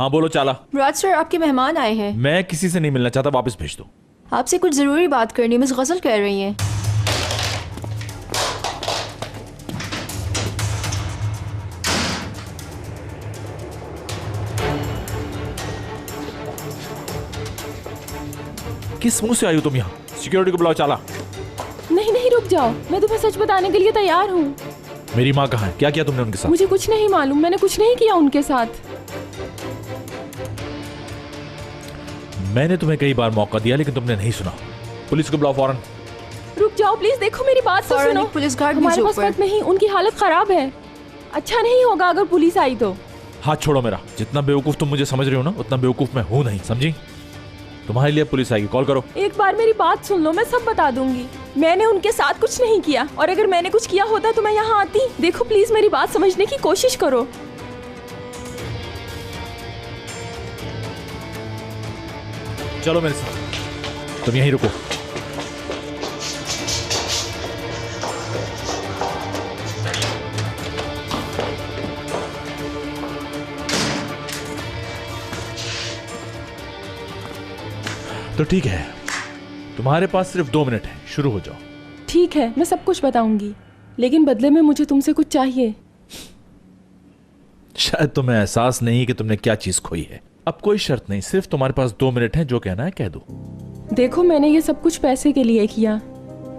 हाँ बोलो चाला। मुराद सर, आपके मेहमान आए हैं। मैं किसी से नहीं मिलना चाहता, वापस भेज दो। आपसे कुछ जरूरी बात करनी, मिस गजल कह रही हैं। किस मुंह से आई हो तुम यहाँ? सिक्योरिटी को बुलाओ चाला। नहीं नहीं, रुक जाओ, मैं तुम्हें सच बताने के लिए तैयार हूँ। मेरी माँ कहाँ है? क्या किया तुमने उनके साथ? मुझे कुछ नहीं मालूम, मैंने कुछ नहीं किया उनके साथ। मैंने तुम्हें कई बार मौका दिया लेकिन तुमने नहीं सुना। पुलिस को बुलाओ फौरन। रुक जाओ प्लीज, देखो मेरी बात तो सुनो। पुलिस गार्ड हमारे पास वक्त नहीं, उनकी हालत खराब है। अच्छा नहीं होगा अगर पुलिस आई तो। हाथ छोड़ो मेरा। जितना बेवकूफ तुम मुझे समझ रहे हो ना, उतना बेवकूफ मैं हूँ नहीं, समझी? तुम्हारे लिए पुलिस आएगी, कॉल करो। एक बार मेरी बात सुन लो, मैं सब बता दूंगी। मैंने उनके साथ कुछ नहीं किया, और अगर मैंने कुछ किया होता तो मैं यहाँ आती। देखो प्लीज मेरी बात समझने की कोशिश करो। चलो मेरे साथ, तुम यहीं रुको। तो ठीक है, तुम्हारे पास सिर्फ 2 मिनट है, शुरू हो जाओ। ठीक है, मैं सब कुछ बताऊंगी, लेकिन बदले में मुझे तुमसे कुछ चाहिए। शायद तुम्हें एहसास नहीं कि तुमने क्या चीज खोई है। अब कोई शर्त नहीं, सिर्फ तुम्हारे पास 2 मिनट है, जो कहना है कह दो। देखो मैंने ये सब कुछ पैसे के लिए किया।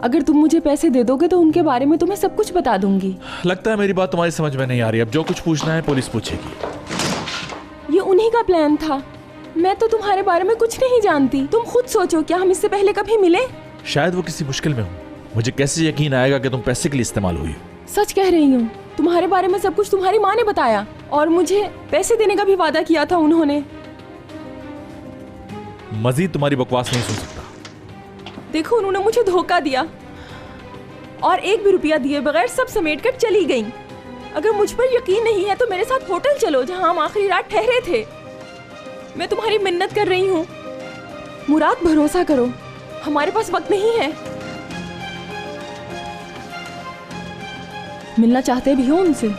अगर तुम मुझे पैसे दे दोगे तो उनके बारे में तुम्हें सब कुछ बता दूंगी। लगता है मेरी बात तुम्हारी समझ में नहीं आ रही। अब जो कुछ पूछना है पुलिस पूछेगी। ये उन्हीं का प्लान था। मैं तो तुम्हारे बारे में कुछ नहीं जानती। तुम खुद सोचो, क्या हम इससे पहले कभी मिले? शायद वो किसी मुश्किल में हो। मुझे कैसे यकीन आएगा कि तुम पैसे के लिए इस्तेमाल हुई हो? सच कह रही हूँ, तुम्हारे बारे में सब कुछ तुम्हारी माँ ने बताया, और मुझे पैसे देने का भी वादा किया था उन्होंने। मजीद तुम्हारी बकवास नहीं सुन सकता। देखो उन्होंने मुझे धोखा दिया, और 1 भी रुपया दिए बगैर सब समेट कर चली गई। अगर मुझ पर यकीन नहीं है तो मेरे साथ होटल चलो जहां हम आखिरी रात ठहरे थे। मैं तुम्हारी मिन्नत कर रही हूँ मुराद, भरोसा करो, हमारे पास वक्त नहीं है। मिलना चाहते भी हो उनसे?